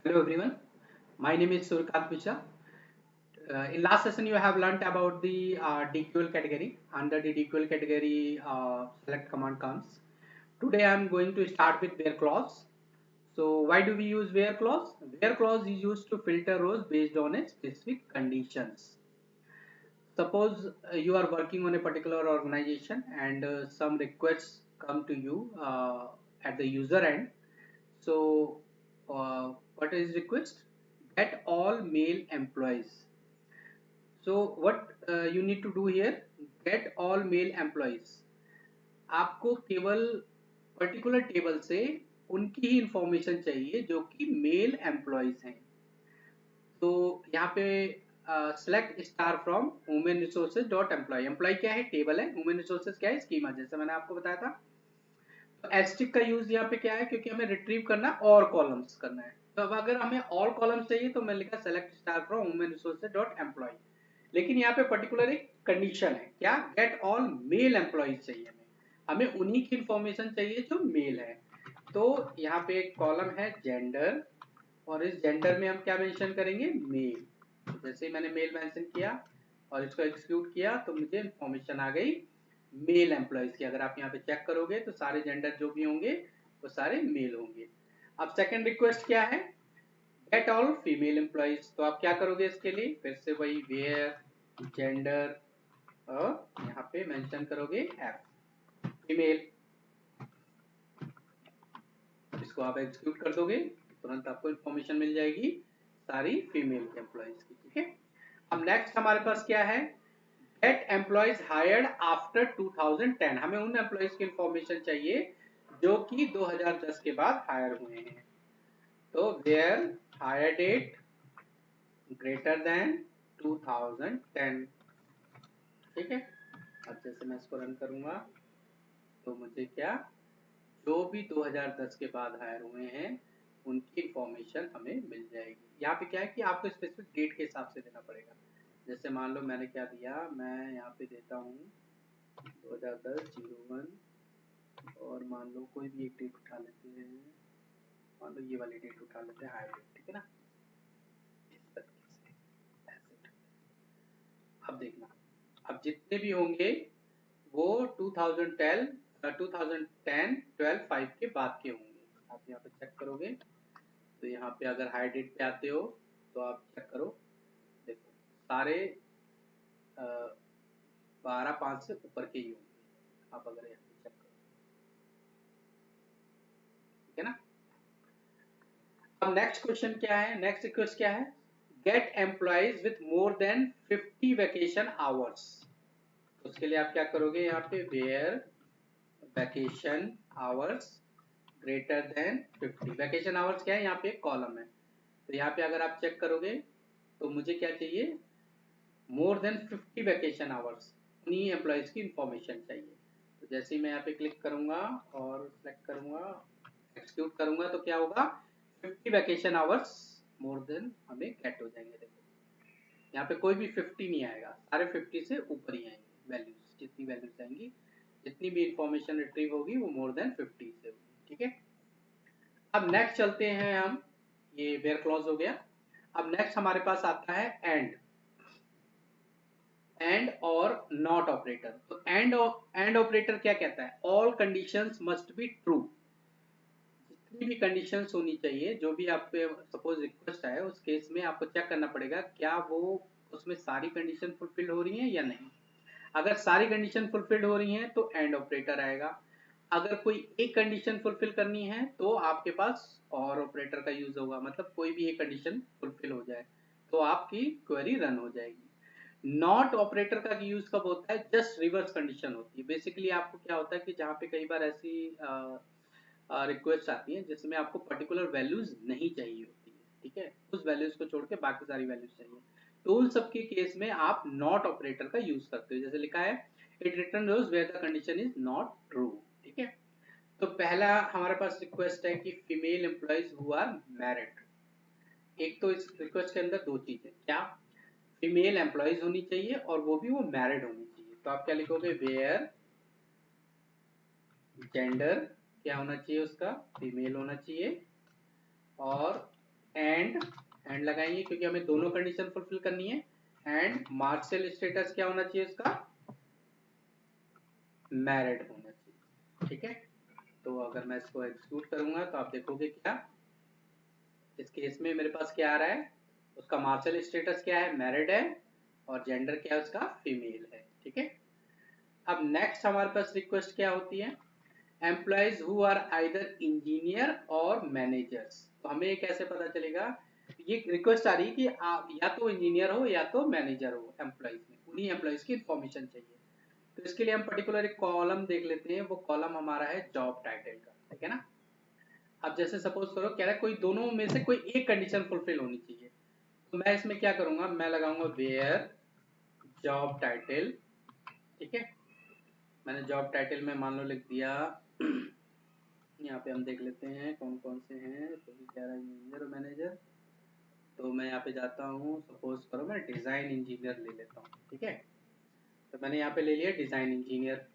Hello everyone, my name is Surkant Mishra. In last session you have learnt about the DQL category. Under the DQL category select command comes. Today I am going to start with where clause. So why do we use where clause? Where clause is used to filter rows based on a specific conditions. Suppose you are working on a particular organization and some requests come to you at the user end. So what is request? Get all male employees. So what you need to do here? Get all male employees. आपको केवल particular table से उनकी ही information चाहिए जो कि mail employees हैं। तो यहाँ पे select star from human resources dot employee. Employee क्या है? टेबल है। ह्यूमन रिसोर्सेज क्या है? स्कीमा, जैसे मैंने आपको बताया था। तो एस्ट्रिक का यूज यहाँ पे क्या है? क्योंकि हमें रिट्रीव करना और कॉलम्स करना है। तो अब अगर हमें ऑल कॉलम्स चाहिए तो मैं लिखा select star from human resources dot employee. लेकिन यहाँ पे पर्टिकुलर एक कंडीशन है, क्या? गेट ऑल मेल एम्प्लॉयज चाहिए हमें उन्हीं की इंफॉर्मेशन चाहिए जो मेल है। तो यहाँ पे एक कॉलम है जेंडर, और इस जेंडर में हम क्या मेंशन करेंगे? मेल। तो जैसे ही मैंने मेल मेंशन किया और इसको एक्सिक्यूट किया तो मुझे इंफॉर्मेशन आ गई मेल एम्प्लॉयज की। अगर आप यहाँ पे चेक करोगे तो सारे जेंडर जो भी होंगे वो सारे मेल होंगे। अब सेकंड रिक्वेस्ट क्या है? Get all female employees. तो आप क्या करोगे इसके लिए? फिर से वही वेयर जेंडर और यहाँ पे मेंशन करोगे एफ फीमेल। इसको आप एग्जीक्यूट कर दोगे तुरंत आपको इंफॉर्मेशन मिल जाएगी सारी फीमेल एम्प्लॉयज की। ठीक है। अब नेक्स्ट हमारे पास क्या है? Gate employees hired after 2010। हमें उन एम्प्लॉयज की इंफॉर्मेशन चाहिए जो कि 2010 के बाद हायर हुए हैं। तो where hire date greater than 2010। ठीक है। अब जैसे मैं इसको रन करूंगा तो मुझे क्या, जो भी 2010 के बाद हायर हुए हैं उनकी इंफॉर्मेशन हमें मिल जाएगी। यहाँ पे क्या है कि आपको स्पेसिफिक डेट के हिसाब से देना पड़ेगा। जैसे मान लो मैंने क्या दिया, मैं यहाँ पे देता हूँ 2010-01 और मान लो कोई भी एक डेट उठा लेते हैं, मान लो ये वाली डेट उठा लेते हैं, हायर डेट। ठीक है ना। इस तरीके से ऐसे। अब देखना, अब जितने भी होंगे वो 2010 12 5 के बाद के होंगे। आप यहाँ पे चेक करोगे तो यहाँ पे अगर हाई डेट पे आते हो तो आप चेक करो, देखो सारे 12/5 से ऊपर के ही होंगे। आप अगर यहाँ पे चेक करो, ठीक है ना। अब नेक्स्ट क्वेश्चन क्या है? नेक्स्ट रिक्वेस्ट क्या है? Get employees with more than 50 vacation hours. तो उसके लिए आप क्या करोगे? यहाँ पे where vacation hours greater than 50। Vacation hours क्या है? यहाँ पे एक कॉलम है। तो यहाँ पे अगर आप चेक करोगे तो मुझे क्या चाहिए? मोर देन 50 वैकेशन आवर्स, उन्हीं एम्प्लॉयज की इंफॉर्मेशन चाहिए। तो जैसे ही मैं यहाँ पे क्लिक करूंगा और सेलेक्ट करूंगा, एक्सिक्यूट करूंगा तो क्या होगा? 50 वैकेशन आवर्स मोर देन हमें गेट हो जाएंगे। देखो यहाँ पे कोई भी 50 नहीं आएगा, सारे 50 से ऊपर ही आएंगे वैल्यूज। जितनी वैल्यूज आएंगी, जितनी भी इंफॉर्मेशन रिट्रीव होगी वो मोर देन 50 से होगी। ठीक है। अब नेक्स्ट चलते हैं हम, ये वेयर क्लॉज हो गया। अब नेक्स्ट हमारे पास आता है एंड और नॉट ऑपरेटर। तो एंड ऑपरेटर क्या कहता है? All conditions must be true. जितनी भी कंडीशंस होनी चाहिए, जो भी आप पे सपोज रिक्वेस्ट है उस केस में आपको चेक करना पड़ेगा क्या वो उसमें सारी कंडीशन फुलफिल हो रही हैं या नहीं। अगर सारी कंडीशन फुलफिल हो रही हैं तो एंड ऑपरेटर आएगा। अगर कोई एक कंडीशन फुलफिल करनी है तो आपके पास और ऑपरेटर का यूज होगा। मतलब कोई भी एक कंडीशन फुलफिल हो जाए तो आपकी क्वेरी रन हो जाएगी। नॉट ऑपरेटर का यूज कब होता है? जस्ट रिवर्स कंडीशन होती है। बेसिकली आपको क्या होता है कि जहाँ पे कई बार ऐसी रिक्वेस्ट आती है जिसमें आपको पर्टिकुलर वैल्यूज नहीं चाहिए होती है। ठीक है। उस वैल्यूज को छोड़ के बाकी सारी वैल्यूज चाहिए, तो उन सबके केस में आप नॉट ऑपरेटर का यूज करते हो। जैसे लिखा है it return rows where the condition is not true. ठीक है। तो पहला हमारे पास रिक्वेस्ट है कि female employees who are married. एक तो इस रिक्वेस्ट के अंदर दो चीजें, क्या? फीमेल एम्प्लॉयज होनी चाहिए और वो भी वो मैरिड होनी चाहिए। तो आप क्या लिखोगे? वेयर जेंडर क्या होना चाहिए उसका? फीमेल होना चाहिए और एंड लगाएंगे क्योंकि हमें दोनों कंडीशन फुलफिल करनी है। एंड मार्शल स्टेटस क्या होना चाहिए इसका, मैरिड होना चाहिए। ठीक है, तो अगर मैं इसको एग्जीक्यूट करूंगा तो आप देखोगे क्या, इस केस में मेरे पास क्या आ रहा है, उसका मार्शल स्टेटस क्या है, मैरिड है, और जेंडर क्या है उसका, फीमेल है। ठीक है, अब नेक्स्ट हमारे पास रिक्वेस्ट क्या होती है, employees who are either engineer और मैनेजर्स। तो हमें कैसे पता चलेगा, ये रिक्वेस्ट आ रही है कि आप या तो इंजीनियर हो या तो मैनेजर हो, एम्प्लॉयज में उन्हीं एम्प्लॉयज की इंफॉर्मेशन चाहिए। तो इसके लिए हम पर्टिकुलर एक कॉलम देख लेते हैं, वो कॉलम हमारा है जॉब टाइटल का। ठीक है ना, अब जैसे सपोज करो कह रहा है कोई दोनों में से कोई एक कंडीशन फुलफिल होनी चाहिए, तो मैं इसमें क्या करूंगा, मैं लगाऊंगा वेयर जॉब टाइटल। ठीक है, मैंने जॉब टाइटल में मान लो लिख दिया यहाँ पे हम देख लेते हैं कौन कौन से हैं, तो कह रहा है इंजीनियर और मैनेजर। तो मैं यहाँ पे जाता हूँ, सपोज करो मैं डिज़ाइन इंजीनियर ले लेता हूँ। ठीक है, तो मैंने यहाँ पे ले लिया डिज़ाइन इंजीनियर।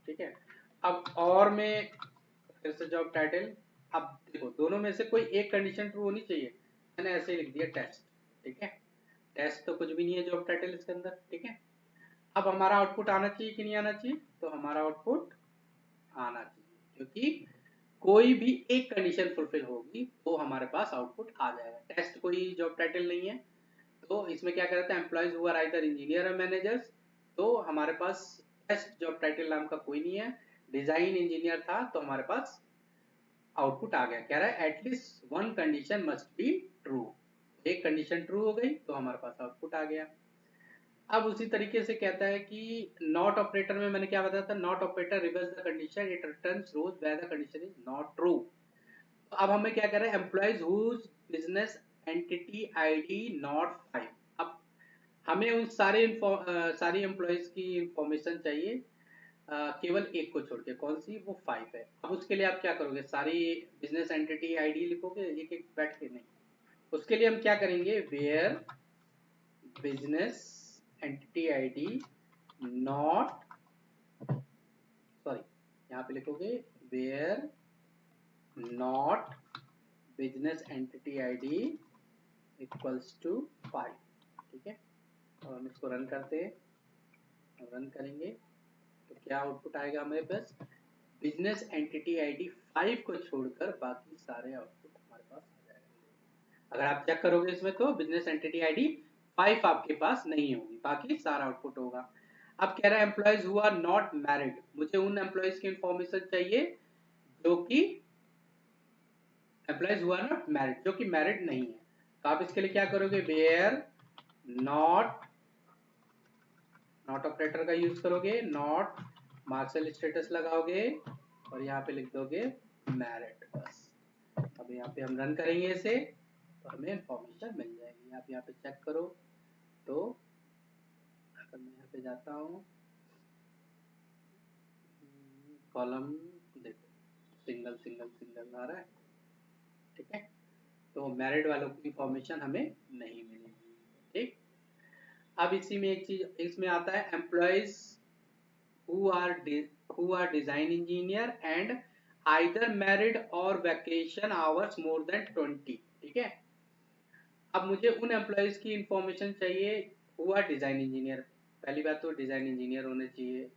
ठीक है, अब और मैं फिर से जॉब टाइटल, अब देखो दोनों में से कोई एक कंडीशन ट्रू होनी चाहिए, मैंने ऐसे ही लिख दिया टेस्ट। ठीक है, टेस्ट तो कुछ भी नहीं है जॉब टाइटल इसके अंदर। ठीक है, अब हमारा आउटपुट आना चाहिए कि नहीं आना चाहिए, तो हमारा आउटपुट आना चाहिए, क्योंकि कोई भी एक कंडीशन फुलफिल होगी तो हमारे पास आउटपुट आ जाएगा। टेस्ट कोई जॉब टाइटल नहीं है, तो इसमें क्या करते हैं, employees who are either engineer और मैनेजर्स, तो हमारे पास टेस्ट जॉब टाइटल नाम का कोई नहीं है। डिजाइन इंजीनियर था तो हमारे पास आउटपुट आ गया, कह रहा है at least one condition must be true, एक कंडीशन ट्रू हो गई तो हमारे पास आउटपुट आ गया। अब उसी तरीके से कहता है कि नॉट ऑपरेटर में मैंने क्या बताया था, not operator reverse the condition, it returns rows where the condition is not true. तो अब हमें क्या कर रहे हैं, employees whose business entity ID not 5। अब हमें उन सारी एम्प्लॉयज की इंफॉर्मेशन चाहिए, केवल एक को छोड़ के, कौन सी, वो 5 है। अब उसके लिए आप क्या करोगे, सारी बिजनेस एंटिटी आईडी लिखोगे एक एक बैठ के, नहीं। उसके लिए हम क्या करेंगे, where business entity ID not, sorry यहाँ पे लिखोगे where not business entity ID equals to 5। ठीक है, और हम इसको रन करते हैं, रन करेंगे तो क्या आउटपुट आएगा हमारे पास, बिजनेस एंटिटी आईडी 5 को छोड़कर बाकी सारे आउटपुट हमारे पास आ जाएगा। अगर आप चेक करोगे इसमें तो बिजनेस एंटिटी आईडी 5 आपके पास नहीं होगी, बाकी सारा आउटपुट होगा। अब कह रहा है employees who are not married, मुझे उन एम्प्लॉयज की इंफॉर्मेशन चाहिए जो कि employees who are not married, जो कि मैरिड नहीं है। तो आप इसके लिए क्या करोगे, वेयर नॉट, नॉट ऑपरेटर का यूज करोगे, नॉट मार्शल स्टेटस लगाओगे और यहाँ पे लिख दोगे मैरिड, बस। अब यहाँ पे हम रन करेंगे इसे तो हमें इंफॉर्मेशन मिल जाएगी। आप यहाँ पे चेक करो तो अगर मैं यहाँ पे जाता हूँ, कॉलम देखो सिंगल सिंगल सिंगल आ रहा है। ठीक है, तो मैरिड वालों की इंफॉर्मेशन हमें नहीं मिलेगी। ठीक, अब इसी में एक चीज इसमें आता है, employees who are design engineer and either married or vacation hours more than 20। ठीक है, अब मुझे उन एम्प्लॉयज की इंफॉर्मेशन चाहिए हु आर डिजाइन इंजीनियर। पहली बात तो डिजाइन इंजीनियर होने चाहिए,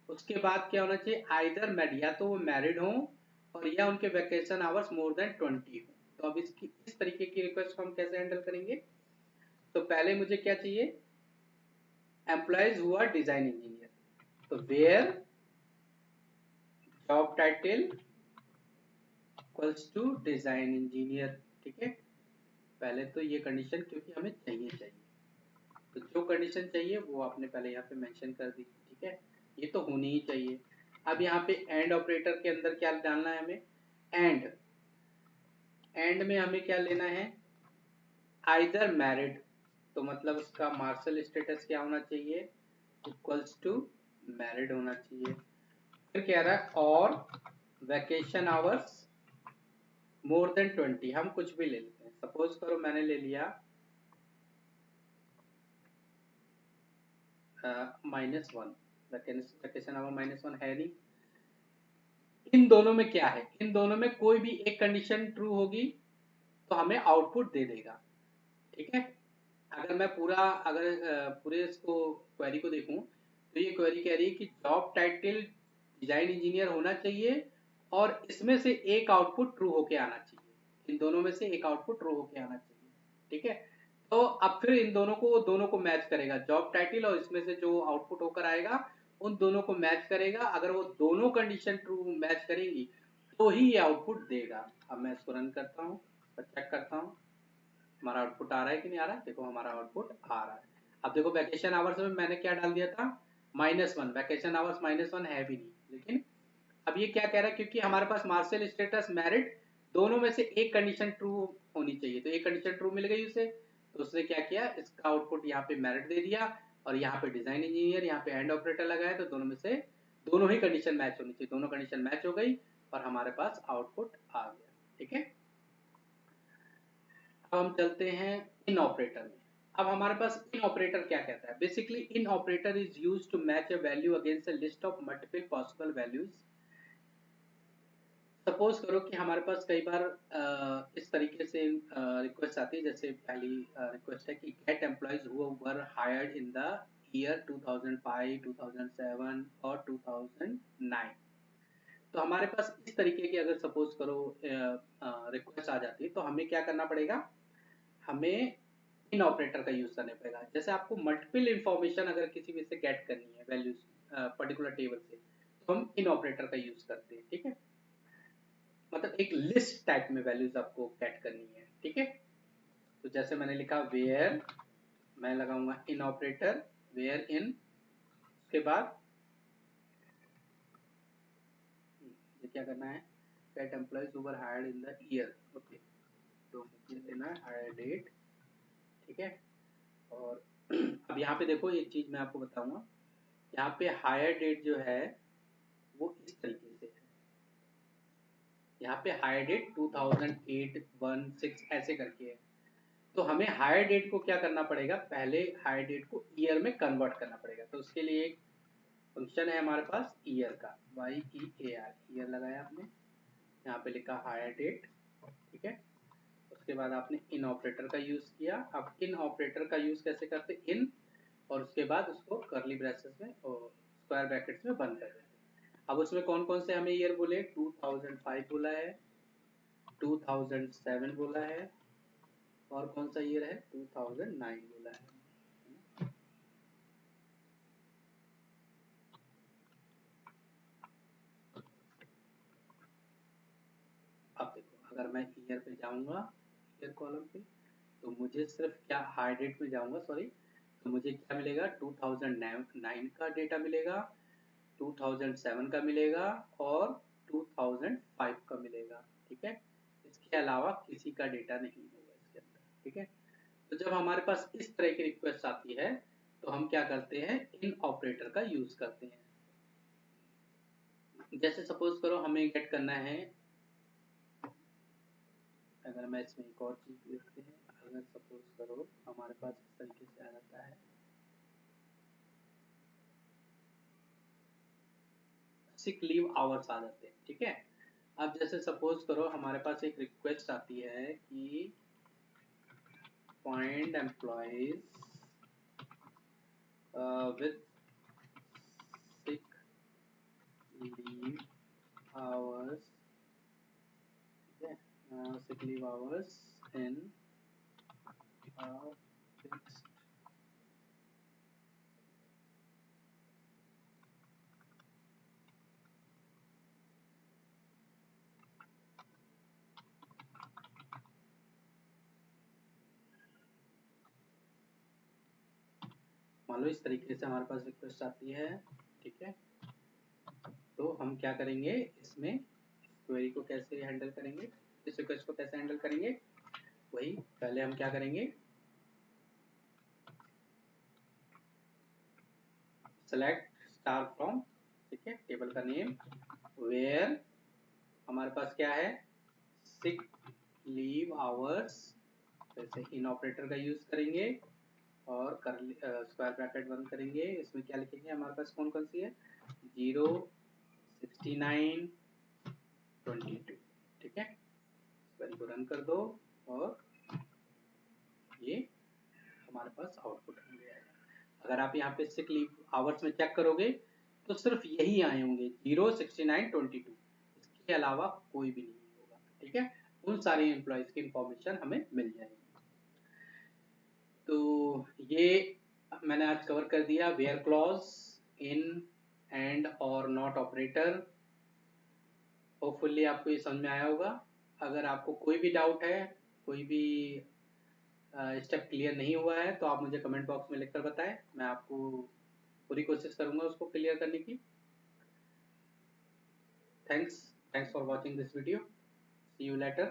उसके बाद क्या होना चाहिए, आइदर मैरिड, या तो वो मैरिड हो और या उनके वैकेशन आवर्स मोर देन 20 हो। तो अब इसकी इस तरीके की रिक्वेस्ट को हम कैसे हैंडल करेंगे, तो पहले मुझे क्या चाहिए, employees who are design engineer, तो where job title equals to design engineer. ठीक है, पहले तो ये कंडीशन क्योंकि हमें चाहिए, तो जो कंडीशन चाहिए वो आपने पहले यहाँ पे मेंशन कर दी। ठीक है, ये तो होनी ही चाहिए। अब यहाँ पे एंड ऑपरेटर के अंदर क्या डालना है हमें, एंड, एंड में हमें क्या लेना है, आइदर मैरिड, तो मतलब उसका मार्शल स्टेटस क्या होना चाहिए, इक्वल्स टू मैरिड होना चाहिए। फिर कह रहा है और वैकेशन आवर्स मोर देन 20, हम कुछ भी ले लेते हैं, सपोज करो मैंने ले लिया -1, वैकेशन आवर -1 है नहीं। इन दोनों में क्या है, इन दोनों में कोई भी एक कंडीशन ट्रू होगी तो हमें आउटपुट दे देगा। ठीक है, अगर मैं पूरे इसको क्वेरी को देखूं तो ये क्वेरी कह रही है कि जॉब टाइटल डिजाइन इंजीनियर होना चाहिए और इसमें से एक आउटपुट ट्रू होके आना चाहिए, इन दोनों में से एक आउटपुट ट्रू होके आना चाहिए। ठीक है, तो अब फिर इन दोनों को मैच करेगा, जॉब टाइटल और इसमें से जो आउटपुट होकर आएगा उन दोनों को मैच करेगा। अगर वो दोनों कंडीशन ट्रू मैच करेंगी तो ही ये आउटपुट देगा। अब मैं इसको रन करता हूँ और चेक करता हूँ हमारा आउटपुट आ रहा है कि नहीं आ रहा है। देखो हमारा आउटपुट आ रहा है। अब देखो वैकेशन आवर्स में मैंने क्या डाल दिया था, -1। वैकेशन आवर्स -1 है भी नहीं, लेकिन अब ये क्या कह रहा है, क्योंकि हमारे पास मार्शल स्टेटस मेरिट दोनों में से एक कंडीशन ट्रू होनी चाहिए, तो एक कंडीशन ट्रू मिल गई उसे, तो उसने क्या किया, इसका आउटपुट यहाँ पे मेरिट दे दिया और यहाँ पे डिजाइन इंजीनियर, यहाँ पे एंड ऑपरेटर लगाया, तो दोनों में से दोनों ही कंडीशन मैच होनी चाहिए। दोनों कंडीशन मैच हो गई और हमारे पास आउटपुट आ गया। ठीक है, अब हम चलते हैं इन ऑपरेटर में। अब हमारे पास इन ऑपरेटर क्या कहता है, basically in operator is used to match a value against a list of multiple possible values. Suppose करो कि हमारे पास कई बार इस तरीके से रिक्वेस्ट आती है, जैसे पहली रिक्वेस्ट है कि get employees who were hired in the year 2005, 2007 और 2009। तो हमारे पास इस तरीके की अगर सपोज करो रिक्वेस्ट आ जाती है तो हमें क्या करना पड़ेगा, हमें इन ऑपरेटर का यूज करने पड़ेगा। जैसे आपको मल्टीपल इंफॉर्मेशन अगर किसी में से गेट करनी है वैल्यूज पर्टिकुलर टेबल से, तो हम इन ऑपरेटर का यूज करते हैं। ठीक है, मतलब एक लिस्ट टाइप में वैल्यूज आपको गेट करनी है। ठीक है, तो जैसे मैंने लिखा वेयर, मैं लगाऊंगा इन ऑपरेटर, वेयर इन, उसके बाद ये क्या करना है, get employees who were hired in the year. Okay, तो मुझे लेना है हायर डेट। ठीक है, और अब यहाँ पे देखो एक चीज मैं आपको बताऊंगा, यहाँ पे हायर डेट जो है वो इस तरीके से है, यहाँ पे हायर डेट 2008, 1, 6 ऐसे करके है। तो हमें हायर डेट को क्या करना पड़ेगा, पहले हायर डेट को ईयर में कन्वर्ट करना पड़ेगा। तो उसके लिए एक फंक्शन है हमारे पास ईयर का, YEAR, ईयर लगाया आपने, यहाँ पे लिखा हायर डेट। ठीक है, उसके बाद आपने इन ऑपरेटर का यूज किया। अब इन ऑपरेटर का यूज कैसे करते, इन, और उसके बाद उसको करली ब्रेसेस में और स्क्वायर ब्रैकेट्स में बंद कर देते। अब उसमें कौन कौन से हमें ईयर बोले, 2005 बोला है, 2007 बोला है, और कौन सा ईयर है, 2009 बोला है। अब देखो अगर मैं ईयर पे जाऊंगा, ईयर कॉलम पे, तो मुझे सिर्फ क्या, हाई डेट में जाऊंगा सॉरी, तो मुझे क्या मिलेगा, 2009 का डेटा मिलेगा, 2007 का मिलेगा और 2005 का मिलेगा। ठीक है, इसके अलावा किसी का डेटा नहीं होगा इसके अंदर। ठीक है, तो जब हमारे पास इस तरह की रिक्वेस्ट आती है तो हम क्या करते हैं, इन ऑपरेटर का यूज करते हैं। जैसे सपोज करो हमें गेट करना है, अगर मैं इसमें एक और चीज देखते हैं, अगर सपोज करो हमारे पास इस तरीके से आ जाता है, सिक लीव आवर्स आ जाते हैं। ठीक है, अब जैसे सपोज करो हमारे पास एक रिक्वेस्ट आती है कि find employees with sick leave hours, sick leave hours in fixed, मान लो इस तरीके से हमारे पास रिक्वेस्ट आती है। ठीक है, तो हम क्या करेंगे, इसमें क्वेरी को कैसे हैंडल करेंगे, इस रिक्वेस्ट को कैसे हैंडल करेंगे, वही पहले हम क्या करेंगे, सेलेक्ट स्टार फ्रॉम, ठीक है, टेबल का नेम, वेयर हमारे पास क्या है, सिक लीव आवर्स, जैसे इन ऑपरेटर का यूज करेंगे और स्क्वायर ब्रैकेट बंद करेंगे। इसमें क्या लिखेंगे, हमारे पास कौन कौन सी है, 0, 69, 22। ठीक है, क्वेरी को रन कर दो और ये हमारे पास आउटपुट हो गया। अगर आप यहाँ पे सिक लीव आवर्स में चेक करोगे तो सिर्फ यही आए होंगे 0, 69, 22, इसके अलावा कोई भी नहीं होगा। ठीक है, उन सारे एम्प्लॉयज की इंफॉर्मेशन हमें मिल जाएगी। तो ये मैंने आज कवर कर दिया, वेयर क्लॉज, इन एंड और नॉट ऑपरेटर। होपफुली आपको ये समझ में आया होगा। अगर आपको कोई भी डाउट है, कोई भी स्टेप क्लियर नहीं हुआ है, तो आप मुझे कमेंट बॉक्स में लिखकर बताएं, मैं आपको पूरी कोशिश करूंगा उसको क्लियर करने की। Thanks for watching this video, see you letter.